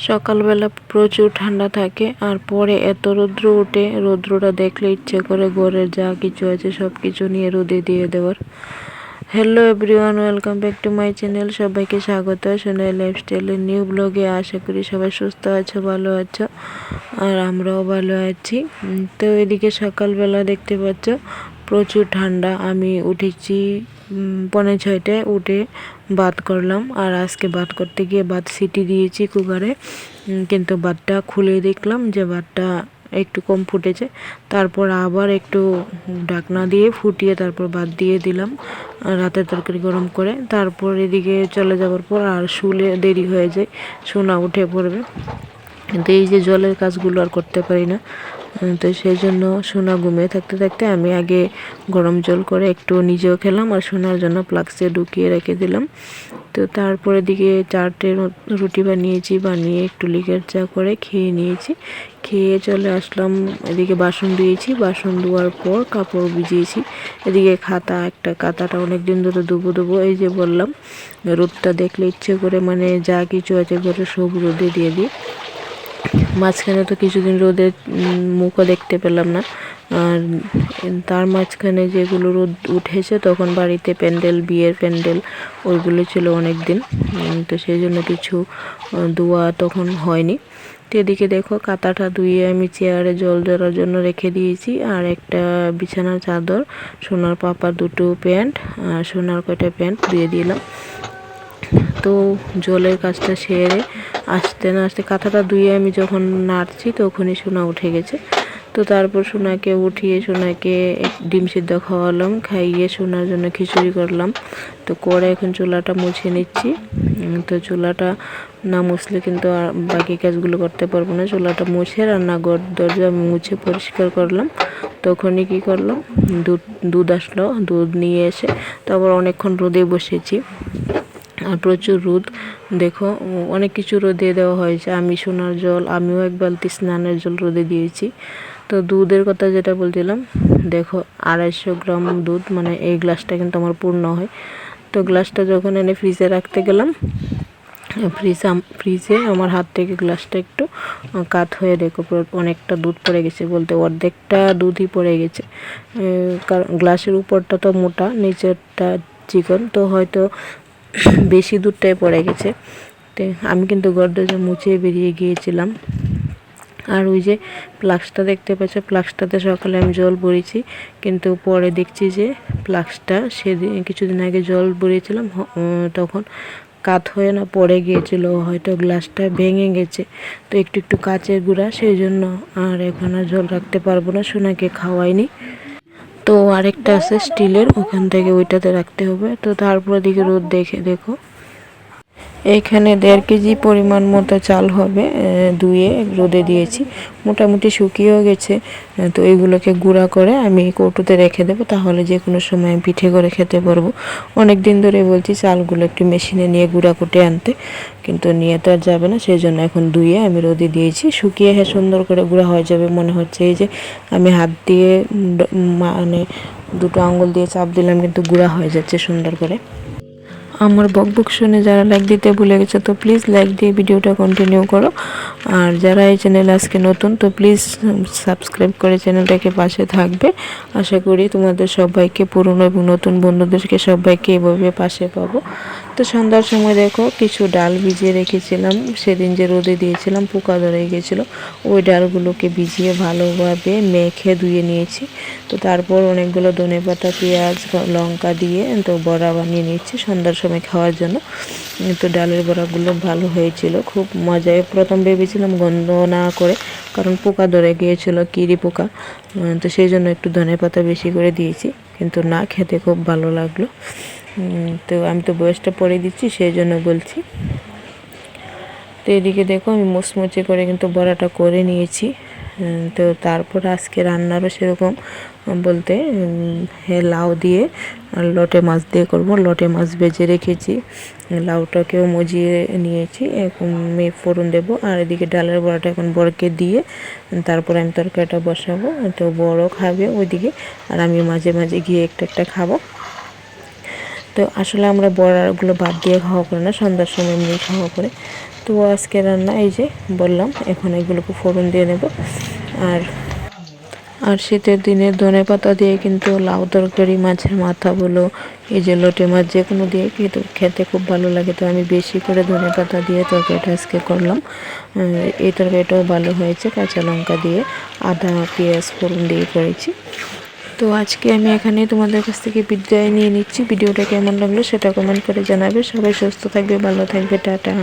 সকালবেলা প্রচুর ঠান্ডা থাকে আর পরে এত রৌদ্র ওঠে, রৌদ্রটা দেখলে ইচ্ছে করে ঘরের যা কিছু আছে সব কিছু নিয়ে রোদে দিয়ে দেওয়ার। Hello everyone, welcome back to my channel. সবাইকে স্বাগত সোনাই লাইফস্টাইলের নিউ ব্লগে। আশা করি সবাই সুস্থ আছো, ভালো আছো, আর আমরাও ভালো আছি। তো এদিকে সকালবেলা দেখতে পাচ্ছ প্রচুর ঠান্ডা। আমি উঠেছি 5:45টায়, উঠে ভাত করলাম। আর আজকে ভাত করতে গিয়ে ভাত সিটি দিয়েছি কুকারে, কিন্তু ভাতটা খুলে দেখলাম যে ভাতটা একটু কম ফুটেছে। তারপর আবার একটু ঢাকনা দিয়ে ফুটিয়ে তারপর ভাত দিয়ে দিলাম রাতের তরকারি গরম করে। তারপর এদিকে চলে যাওয়ার পর আর শুলে দেরি হয়ে যায়, সোনা উঠে পড়বে। কিন্তু এই যে জলের কাজগুলো আর করতে পারি না, তো সেই জন্য সোনা ঘুমিয়ে থাকতে থাকতে আমি আগে গরম জল করে একটু নিজেও খেলাম আর সোনার জন্য ফ্লাক্সে ঢুকিয়ে রেখে দিলাম। তো তারপরে দিকে 4টে রুটি বানিয়েছি, বানিয়ে একটু লিকার চা করে খেয়ে নিয়েছি। খেয়ে চলে আসলাম, এদিকে বাসন ধুয়েছি, বাসন ধোয়ার পর কাপড় ভিজিয়েছি। এদিকে কাঁথাটা অনেক দিন ধরে ধুবো। এই যে বললাম, রোদটা দেখলে ইচ্ছে করে মানে যা কিছু আছে ঘরে সব রোদে দিয়ে দিই। মাঝখানে তো কিছুদিন রোদের মুখও দেখতে পেলাম না, আর তার মাঝখানে যেগুলো রোদ উঠেছে তখন বাড়িতে প্যান্ডেল, বিয়ের প্যান্ডেল ওইগুলো ছিল অনেক দিন, তো সেই জন্য কিছু ধোয়া তখন হয়নি। তো এদিকে দেখো কাঁথাটা ধুয়ে আমি চেয়ারে জল দেওয়ার জন্য রেখে দিয়েছি, আর একটা বিছানার চাদর, সোনার পাপার 2টো প্যান্ট আর সোনার কয়টা প্যান্ট দিয়ে দিলাম। তো জলের কাজটা সেরে আসতে না আসতে কাঁথাটা ধুয়ে আমি যখন নাড়ছি তখনই সোনা উঠে গেছে। তো তারপর সোনাকে উঠিয়ে সোনাকে ডিম সিদ্ধ খাওয়ালাম, খাইয়ে সোনার জন্য খিচুড়ি করলাম। তো করে এখন চুলাটা মুছে নিচ্ছি। তো চুলাটা না মুছলে কিন্তু আর বাকি কাজগুলো করতে পারবো না। চুলাটা মুছে রান্নাঘর দরজা মুছে পরিষ্কার করলাম। তখনই কি করলাম, দুধ আসলো, দুধ নিয়ে এসে তারপর অনেকক্ষণ রোদে বসেছি। আর প্রচুর রোদ, দেখো অনেক কিছু রোদে দেওয়া হয়েছে। আমি সোনার জল, আমিও এক বালতি স্নানের জল রোদে দিয়েছি। তো দুধের কথা যেটা বলছিলাম, দেখো 250 গ্রাম দুধ, মানে এই গ্লাসটা কিন্তু আমার পূর্ণ হয়। তো গ্লাসটা যখন এনে ফ্রিজে রাখতে গেলাম, ফ্রিজে আমার হাত থেকে গ্লাসটা একটু কাত হয়ে দেখো অনেকটা দুধ পড়ে গেছে, বলতে অর্ধেকটা দুধই পড়ে গেছে। কারণ গ্লাসের উপরটা তো মোটা, নিচেরটা চিকন, তো হয়তো বেশি দুধটাই পড়ে গেছে। তো আমি কিন্তু ঘর দরজা মুছে বেরিয়ে গিয়েছিলাম। আর ওই যে ফ্লাক্সটা দেখতে পাচ্ছ, ফ্লাক্সটাতে সকালে আমি জল ভরেছি, কিন্তু পরে দেখছি যে ফ্লাক্সটা সেদিন কিছুদিন আগে জল ভরেছিলাম তখন কাত হয়ে না পড়ে গিয়েছিল, হয়তো গ্লাসটা ভেঙে গেছে। তো একটু একটু কাচের গুঁড়া, সেই জন্য আর এখন আর জল রাখতে পারবো না, সোনাকে খাওয়াইনি। তো আরেকটা আছে স্টিলের, ওখান থেকে ওইটাতে রাখতে হবে। তো তারপরে দিকে রোদ দেখো এইখানে 1.5 কেজি পরিমাণ মতো চাল হবে, ধুয়ে রোদে দিয়েছি, মোটামুটি শুকিয়েও গেছে। তো এইগুলোকে গুঁড়া করে আমি কৌটোতে রেখে দেবো, তাহলে যে কোনো সময় পিঠে করে খেতে পারবো। অনেক দিন ধরে বলছি চালগুলো একটু মেশিনে নিয়ে গুঁড়া করে আনতে, কিন্তু নিয়ে তো আর যাবে না, সেই জন্য এখন ধুয়ে আমি রোদে দিয়েছি। শুকিয়ে সুন্দর করে গুঁড়া হয়ে যাবে মনে হচ্ছে। এই যে আমি হাত দিয়ে মানে 2টো আঙ্গুল দিয়ে চাপ দিলাম, কিন্তু গুঁড়া হয়ে যাচ্ছে সুন্দর করে। আমার বকবক শুনে যারা লাইক দিতে ভুলে গেছে, তো প্লিজ লাইক দিয়ে ভিডিওটা কন্টিনিউ করো। আর যারা এই চ্যানেলে আজকে নতুন, তো প্লিজ সাবস্ক্রাইব করে চ্যানেলটাকে পাশে থাকবে। আশা করি তোমাদের সবাইকে, পুরনো এবং নতুন বন্ধুদেরকে সবাইকে এভাবে পাশে পাবো। তো সন্ধ্যার সময় দেখো কিছু ডাল ভিজিয়ে রেখেছিলাম, সেদিন যে রোদে দিয়েছিলাম পোকা ধরে গিয়েছিলো, ওই ডালগুলোকে ভিজিয়ে ভালোভাবে মেখে ধুয়ে নিয়েছি। তো তারপর অনেকগুলো ধনেপাতা, পেঁয়াজ, লঙ্কা দিয়ে তো বড়া বানিয়ে নিয়েছি সন্ধ্যার সময় খাওয়ার জন্য। তো ডালের বড়াগুলো ভালো হয়েছিল, খুব মজায়। প্রথম ভেবেছিলাম গন্ধ না করে, কারণ পোকা ধরে গিয়েছিল, কিরি পোকা, তো সেই জন্য একটু ধনেপাতা বেশি করে দিয়েছি, কিন্তু না, খেতে খুব ভালো লাগলো। তো আমি তো বয়সটা পরে দিচ্ছি, সেই জন্য বলছি। তো এদিকে দেখো আমি মুচমুচে করে কিন্তু বড়াটা করে নিয়েছি। তো তারপর আজকে রান্নারও সেরকম বলতে লাউ দিয়ে আর লটে মাছ দিয়ে করব। লটে মাছ ভেজে রেখেছি, লাউটাকেও মজিয়ে নিয়েছি, এখন ফোড়ন দেবো। আর এদিকে ডালের বড়াটা এখন বড়কে দিয়ে তারপর আমি তরকারিটা বসাবো। তো বড় খাবে ওইদিকে, আর আমি মাঝে মাঝে গিয়ে একটা খাবো। তো আসলে আমরা বড়াগুলো ভাত দিয়ে খাওয়া করে না, সন্ধ্যার সময় এমনি খাওয়া করে। তো আজকে রান্না এই যে বললাম, এখন এগুলোকে ফোড়ন দিয়ে নেব। আর আর শীতের দিনে ধনেপাতা দিয়ে কিন্তু লাউ তরকারি, মাছের মাথা বলো, এই যে লোটে মাছ, যে কোনো দিয়ে কিন্তু খেতে খুব ভালো লাগে। তো আমি বেশি করে ধনেপাতা দিয়ে তরকারিটা আজকে করলাম। এই তরকারিটাও ভালো হয়েছে, কাঁচা লঙ্কা দিয়ে, আদা পেঁয়াজ ফোড়ন দিয়ে করেছি। তো আজকে আমি এখানে তোমাদের কাছ থেকে বিদায় নিয়ে নিচ্ছি। ভিডিওটা কেমন লাগলো সেটা কমেন্ট করে জানাবে। সবাই সুস্থ থাকবে, ভালো থাকবে, টাটা।